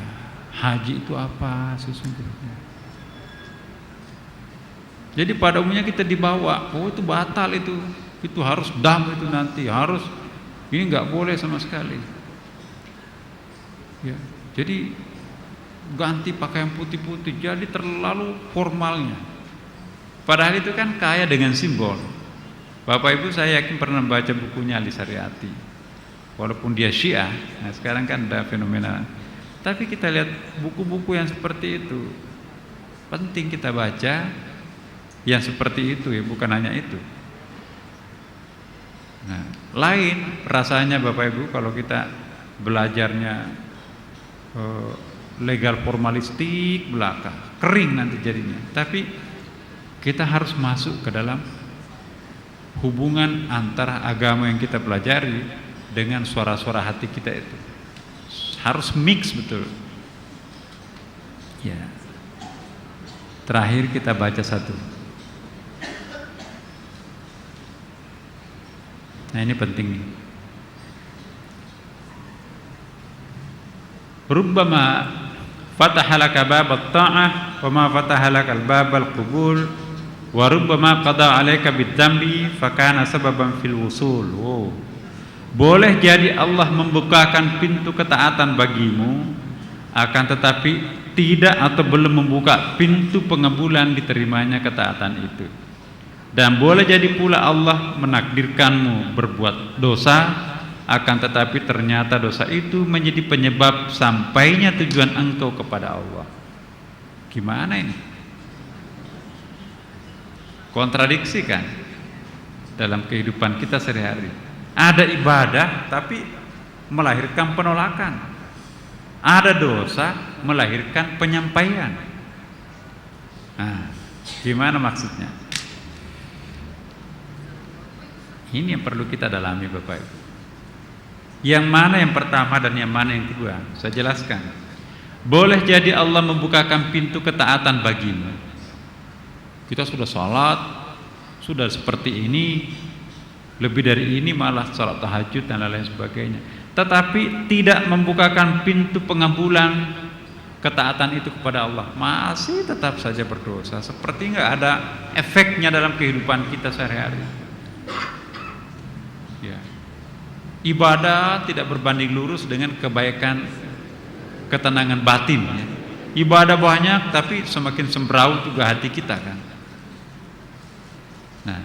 haji itu apa sesungguhnya? Jadi pada umumnya kita dibawa, oh itu batal itu harus dam itu nanti, harus ini nggak boleh sama sekali. Ya, jadi ganti pakaian putih-putih, jadi terlalu formalnya. Padahal itu kan kaya dengan simbol. Bapak Ibu saya yakin pernah baca bukunya Ali Syariati, walaupun dia Syiah. Nah sekarang kan ada fenomena. Tapi kita lihat buku-buku yang seperti itu, penting kita baca yang seperti itu ya, bukan hanya itu. Nah, lain rasanya Bapak Ibu kalau kita belajarnya legal formalistik belaka, kering nanti jadinya. Tapi kita harus masuk ke dalam hubungan antara agama yang kita pelajari dengan suara-suara hati kita itu. Harus mix betul. Ya. Terakhir kita baca satu. Nah ini penting nih. Rubbama fataha laka bab at-ta'ah wa ma fataha laka bab al-qubul wa rubbama qada 'alaika bid-dhanbi fa kana sababan fil wusul. Wow. Boleh jadi Allah membukakan pintu ketaatan bagimu, akan tetapi tidak atau belum membuka pintu pengabulan diterimanya ketaatan itu. Dan boleh jadi pula Allah menakdirkanmu berbuat dosa, akan tetapi ternyata dosa itu menjadi penyebab sampainya tujuan engkau kepada Allah. Gimana ini? Kontradiksi kan dalam kehidupan kita sehari-hari. Ada ibadah tapi melahirkan penolakan. Ada dosa melahirkan penyampaian. Nah, gimana maksudnya? Ini yang perlu kita dalami Bapak Ibu. Yang mana yang pertama dan yang mana yang kedua? Saya jelaskan. Boleh jadi Allah membukakan pintu ketaatan bagimu. Kita sudah sholat, sudah seperti ini, lebih dari ini malah sholat tahajud dan lain-lain sebagainya. Tetapi tidak membukakan pintu pengabulan ketaatan itu kepada Allah, masih tetap saja berdosa, seperti nggak ada efeknya dalam kehidupan kita sehari-hari. Ya. Ibadah tidak berbanding lurus dengan kebaikan, ketenangan batin. Ya. Ibadah banyak, tapi semakin sembraut juga hati kita kan. Nah,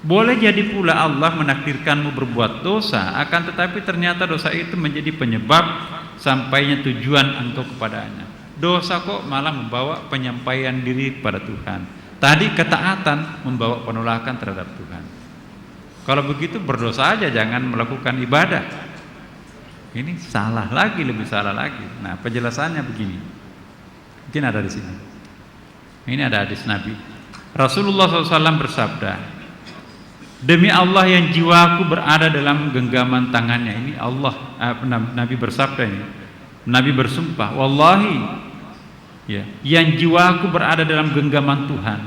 boleh jadi pula Allah menakdirkanmu berbuat dosa, akan tetapi ternyata dosa itu menjadi penyebab sampainya tujuan engkau kepadanya. Dosa kok malah membawa penyampaian diri pada Tuhan. Tadi ketaatan membawa penolakan terhadap Tuhan. Kalau begitu berdosa aja, jangan melakukan ibadah. Ini salah lagi, lebih salah lagi. Nah, penjelasannya begini. Mungkin ada di sini. Ini ada hadis Nabi. Rasulullah SAW bersabda, demi Allah yang jiwaku berada dalam genggaman tangannya. Ini Allah, Nabi bersabda ini. Nabi bersumpah, wallahi, ya, yang jiwaku berada dalam genggaman Tuhan.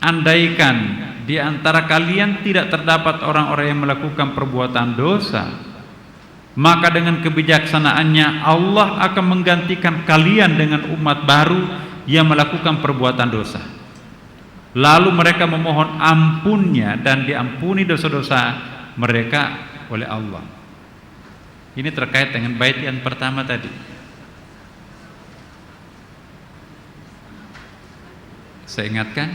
Andaikan di antara kalian tidak terdapat orang-orang yang melakukan perbuatan dosa, maka dengan kebijaksanaannya Allah akan menggantikan kalian dengan umat baru yang melakukan perbuatan dosa. Lalu mereka memohon ampunnya dan diampuni dosa-dosa mereka oleh Allah. Ini terkait dengan bait yang pertama tadi. Saya ingatkan,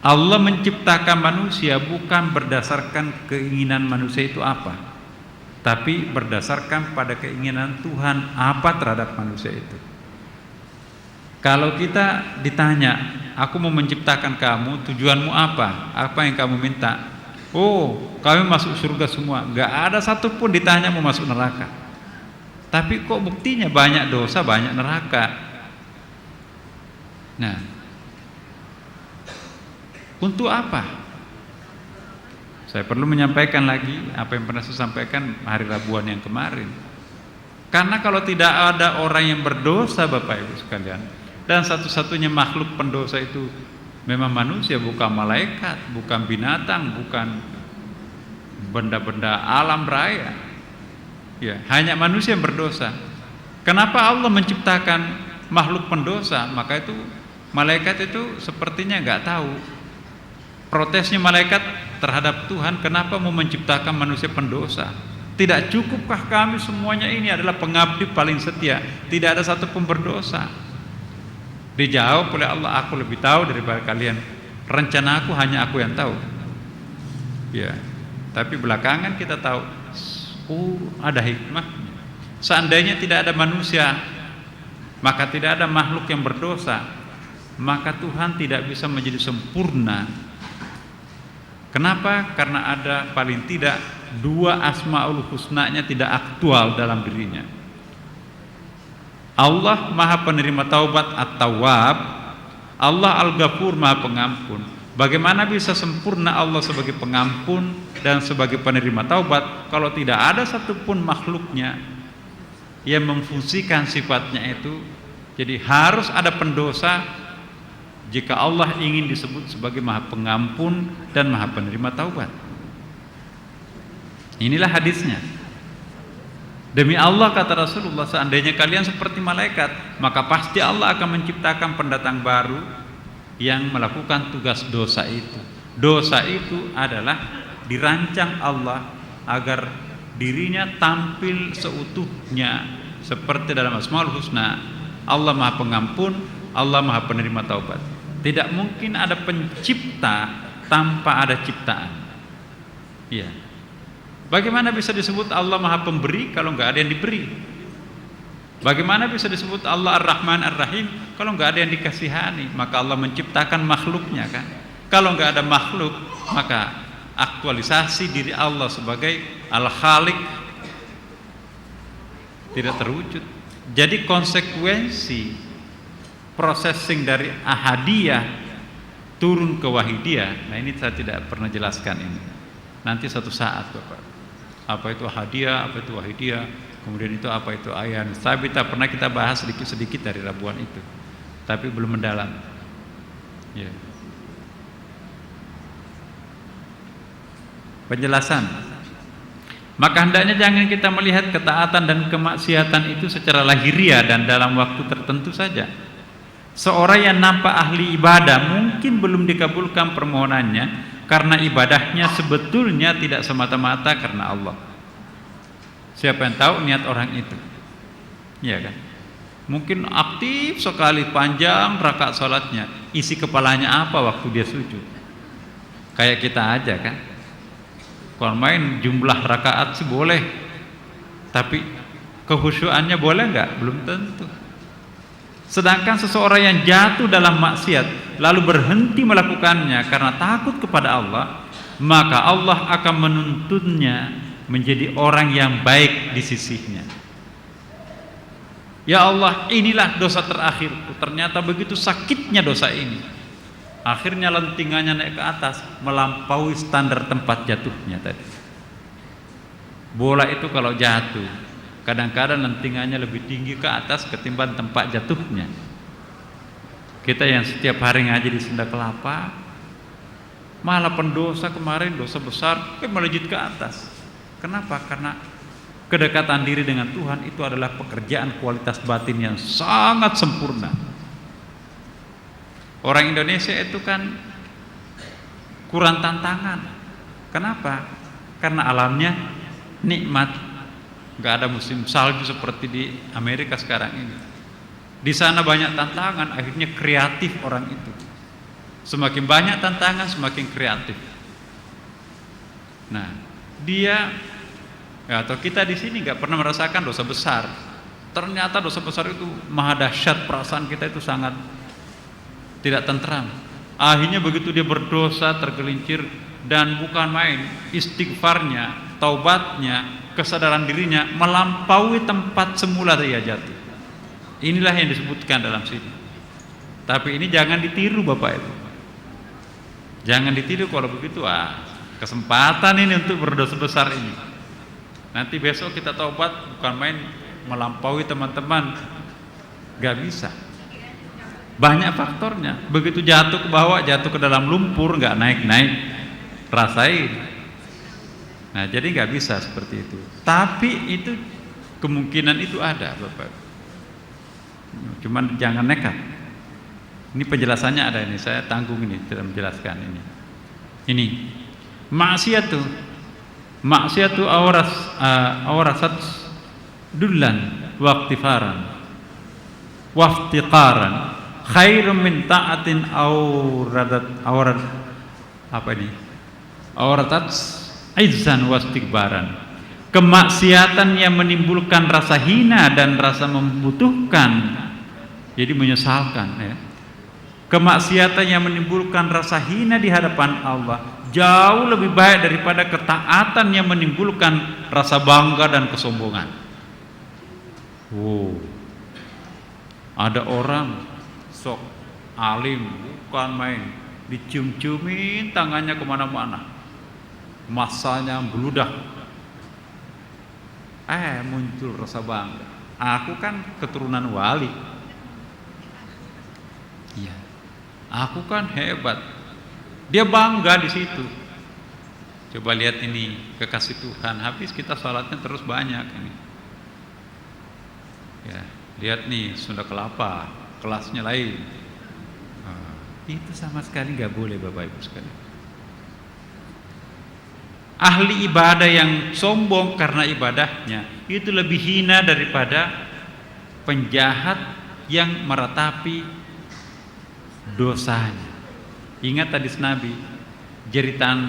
Allah menciptakan manusia bukan berdasarkan keinginan manusia itu apa, tapi berdasarkan pada keinginan Tuhan apa terhadap manusia itu. Kalau kita ditanya, aku mau menciptakan kamu, tujuanmu apa? Apa yang kamu minta? Oh, kami masuk surga semua. Gak ada satupun ditanya mau masuk neraka. Tapi kok buktinya banyak dosa, banyak neraka. Nah, untuk apa? Saya perlu menyampaikan lagi apa yang pernah saya sampaikan hari Rabuan yang kemarin. Karena kalau tidak ada orang yang berdosa, Bapak Ibu sekalian, dan satu-satunya makhluk pendosa itu memang manusia, bukan malaikat, bukan binatang, bukan benda-benda alam raya. Ya, hanya manusia yang berdosa. Kenapa Allah menciptakan makhluk pendosa? Maka itu malaikat itu sepertinya nggak tahu. Protesnya malaikat terhadap Tuhan, kenapa mau menciptakan manusia pendosa? Tidak cukupkah kami semuanya ini adalah pengabdi paling setia, tidak ada satupun berdosa? Dijawab oleh Allah, aku lebih tahu daripada kalian. Rencana aku hanya aku yang tahu. Ya, tapi belakangan kita tahu, oh ada hikmah. Seandainya tidak ada manusia, maka tidak ada makhluk yang berdosa, maka Tuhan tidak bisa menjadi sempurna. Kenapa? Karena ada paling tidak dua asmaul husna-nya tidak aktual dalam dirinya. Allah Maha Penerima Taubat At-Tawwab, Allah Al-Ghafur Maha Pengampun. Bagaimana bisa sempurna Allah sebagai pengampun dan sebagai penerima taubat kalau tidak ada satupun makhluknya yang memfungsikan sifatnya itu? Jadi harus ada pendosa jika Allah ingin disebut sebagai Maha Pengampun dan Maha Penerima Taubat. Inilah hadisnya. Demi Allah, kata Rasulullah, seandainya kalian seperti malaikat, maka pasti Allah akan menciptakan pendatang baru yang melakukan tugas dosa itu. Dosa itu adalah dirancang Allah agar dirinya tampil seutuhnya seperti dalam Asmaul Husna. Allah Maha Pengampun, Allah Maha Penerima Taubat. Tidak mungkin ada pencipta tanpa ada ciptaan. Iya. Bagaimana bisa disebut Allah Maha Pemberi kalau nggak ada yang diberi? Bagaimana bisa disebut Allah Ar-Rahman Ar-Rahim kalau nggak ada yang dikasihani? Maka Allah menciptakan makhluknya kan. Kalau nggak ada makhluk, maka aktualisasi diri Allah sebagai Al-Khaliq tidak terwujud. Jadi konsekuensi processing dari ahadiyah turun ke wahidiyah. Nah, ini saya tidak pernah jelaskan ini. Nanti satu saat, Bapak. Apa itu ahadiyah, apa itu wahidiyah, kemudian itu apa itu ayan. Tapi pernah kita bahas sedikit-sedikit dari Rabuan itu, tapi belum mendalam. Ya. Penjelasan. Maka hendaknya jangan kita melihat ketaatan dan kemaksiatan itu secara lahiriah dan dalam waktu tertentu saja. Seorang yang nampak ahli ibadah mungkin belum dikabulkan permohonannya karena ibadahnya sebetulnya tidak semata-mata karena Allah. Siapa yang tahu niat orang itu? Iya kan? Mungkin aktif sekali, panjang rakaat salatnya, isi kepalanya apa waktu dia sujud? Kayak kita aja kan? Kalau main jumlah rakaat sih boleh, tapi kehusyuannya boleh nggak? Belum tentu. Sedangkan seseorang yang jatuh dalam maksiat lalu berhenti melakukannya karena takut kepada Allah, maka Allah akan menuntunnya menjadi orang yang baik di sisinya. Ya Allah, inilah dosa terakhirku. Ternyata begitu sakitnya dosa ini. Akhirnya lentingannya naik ke atas, melampaui standar tempat jatuhnya tadi. Bola itu kalau jatuh, kadang-kadang lentingannya lebih tinggi ke atas ketimbang tempat jatuhnya. Kita yang setiap hari ngaji di Sunda Kelapa, malah pendosa kemarin dosa besar melejit ke atas. Kenapa? Karena kedekatan diri dengan Tuhan itu adalah pekerjaan kualitas batin yang sangat sempurna. Orang Indonesia itu kan kurang tantangan. Kenapa? Karena alamnya nikmat. Gak ada musim salju seperti di Amerika sekarang ini. Di sana banyak tantangan, akhirnya kreatif orang itu. Semakin banyak tantangan, semakin kreatif. Nah, dia atau kita di sini gak pernah merasakan dosa besar. Ternyata dosa besar itu maha dahsyat, perasaan kita itu sangat tidak tentram. Akhirnya begitu dia berdosa, tergelincir, dan bukan main, istighfarnya, taubatnya, kesadaran dirinya melampaui tempat semula dia jatuh. Inilah yang disebutkan dalam sini. Tapi ini jangan ditiru Bapak Ibu. Jangan ditiru kalau begitu. Kesempatan ini untuk berdosa besar ini. Nanti besok kita taubat bukan main, melampaui teman-teman. Gak bisa. Banyak faktornya. Begitu jatuh ke bawah, jatuh ke dalam lumpur, nggak naik-naik, rasain. Nah, jadi nggak bisa seperti itu. Tapi itu kemungkinan itu ada, Bapak. Cuman jangan nekat. Ini penjelasannya ada ini. Saya tanggung ini tidak menjelaskan ini. Ini maksiatu awrasat dullan waqtifaran waftiqaran khairum min ta'atin awratat izzan wastikbaran. Kemaksiatan yang menimbulkan rasa hina dan rasa membutuhkan, jadi menyesalkan ya. Kemaksiatan yang menimbulkan rasa hina di hadapan Allah jauh lebih baik daripada ketaatan yang menimbulkan rasa bangga dan kesombongan. Ada orang sok alim, bukan main, dicium-ciumin tangannya kemana-mana, masanya beludak. Muncul rasa bangga. Aku kan keturunan wali. Iya. Aku kan hebat. Dia bangga di situ. Coba lihat ini kekasih Tuhan. Habis kita salatnya terus banyak ini. Ya, lihat nih Sunda Kelapa, kelasnya lain. Itu sama sekali nggak boleh Bapak Ibu sekalian. Ahli ibadah yang sombong karena ibadahnya itu lebih hina daripada penjahat yang meratapi dosanya. Ingat hadis Nabi, jeritan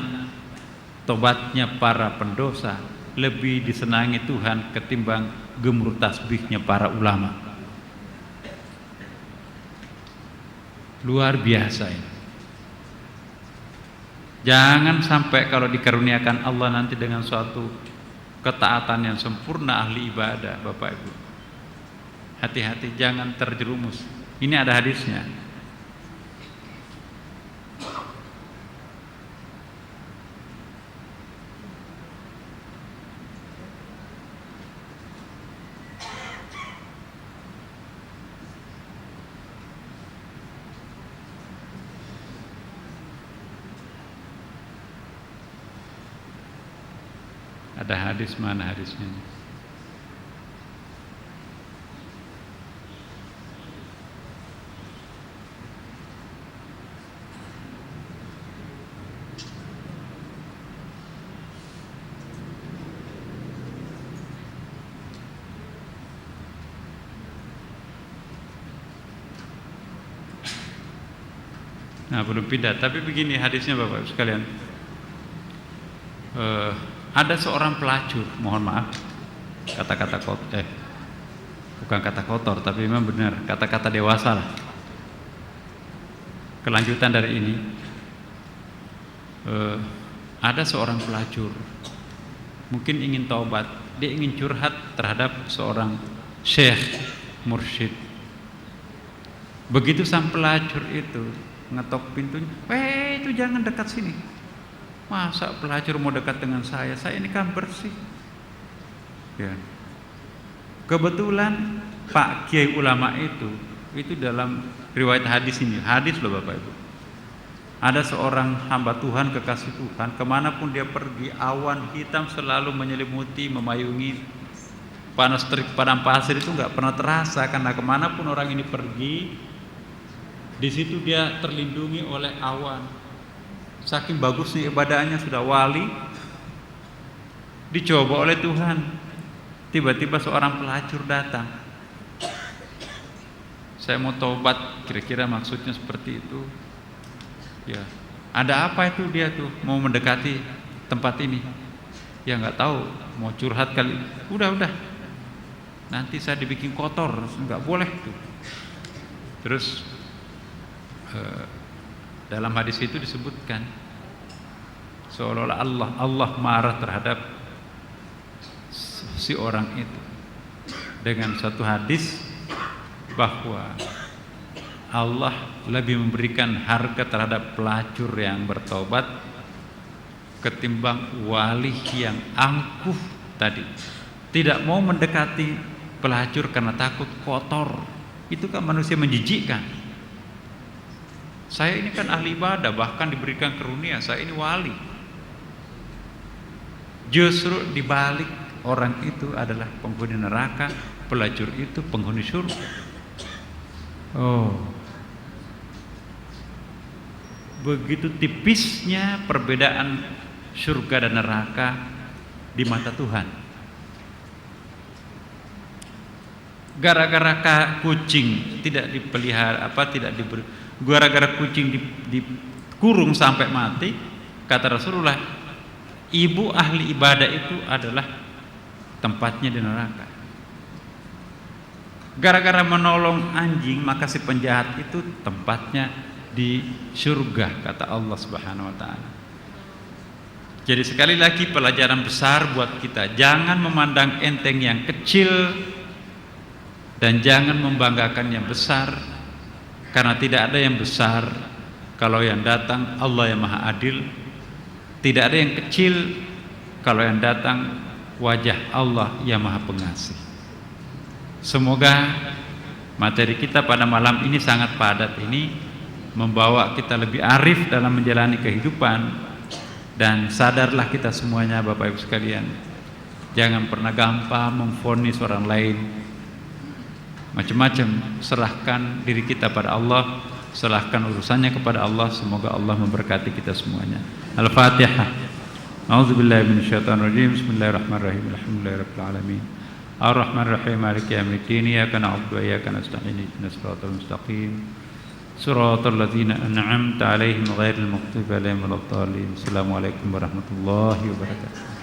tobatnya para pendosa lebih disenangi Tuhan ketimbang gemuruh tasbihnya para ulama. Luar biasa ini. Jangan sampai kalau dikaruniakan Allah nanti dengan suatu ketaatan yang sempurna ahli ibadah, Bapak Ibu. Hati-hati jangan terjerumus. Ini ada hadisnya. Ada hadis, mana hadisnya? Nah, belum pindah. Tapi begini hadisnya Bapak sekalian. Ada seorang pelacur, mohon maaf, kata-kata kotor, bukan kata kotor, tapi memang benar kata-kata dewasa lah. Kelanjutan dari ini, ada seorang pelacur, mungkin ingin taubat, dia ingin curhat terhadap seorang syekh mursyid. Begitu sang pelacur itu ngetok pintunya, itu jangan dekat sini. Masa pelacur mau dekat dengan saya ini kan bersih. Ya. Kebetulan Pak Kiai ulama itu dalam riwayat hadis ini, hadis loh Bapak Ibu. Ada seorang hamba Tuhan, kekasih Tuhan, kemanapun dia pergi, awan hitam selalu menyelimuti, memayungi. Panas terik padang pasir itu nggak pernah terasa, karena kemanapun orang ini pergi, di situ dia terlindungi oleh awan. Saking bagusnya ibadahnya, sudah wali, dicoba oleh Tuhan. Tiba-tiba seorang pelacur datang. Saya mau taubat, kira-kira maksudnya seperti itu. Ya, ada apa itu dia tuh mau mendekati tempat ini? Ya nggak tahu, mau curhat kali. Udah. Nanti saya dibikin kotor, nggak boleh tuh. Terus dalam hadis itu disebutkan seolah-olah Allah marah terhadap si orang itu dengan satu hadis bahwa Allah lebih memberikan harga terhadap pelacur yang bertobat ketimbang wali yang angkuh tadi, tidak mau mendekati pelacur karena takut kotor. Itu kan manusia menjijikkan. Saya ini kan ahli ibadah, bahkan diberikan karunia, saya ini wali. Justru dibalik, orang itu adalah penghuni neraka, pelacur itu penghuni surga. Begitu tipisnya perbedaan surga dan neraka di mata Tuhan. Gara-gara kucing tidak dipelihara, gara-gara kucing dikurung sampai mati, kata Rasulullah, ibu ahli ibadah itu adalah tempatnya di neraka. Gara-gara menolong anjing, maka si penjahat itu tempatnya di surga, kata Allah Subhanahu wa taala. Jadi sekali lagi pelajaran besar buat kita, jangan memandang enteng yang kecil dan jangan membanggakan yang besar, karena tidak ada yang besar kalau yang datang Allah yang Maha Adil. Tidak ada yang kecil kalau yang datang wajah Allah yang Maha Pengasih. Semoga materi kita pada malam ini sangat padat ini membawa kita lebih arif dalam menjalani kehidupan. Dan sadarlah kita semuanya Bapak Ibu sekalian, jangan pernah gampang memvonis orang lain. Macam-macam, serahkan diri kita pada Allah, serahkan urusannya kepada Allah. Semoga Allah memberkati kita semuanya. Al-Fatihah. A'udzubillahi minasyaitonir rajim. Bismillahirrahmanirrahim. Alhamdulillahirabbil alamin. Ar-Rahmanir-Rahim. Maliki yaumiddin. Iyyaka na'budu wa iyyaka nasta'in. Ihdinas siratal mustaqim. Siratal ladzina an'amta 'alaihim ghairil maghdubi 'alaihim waladdallin. Assalamualaikum warahmatullahi wabarakatuh.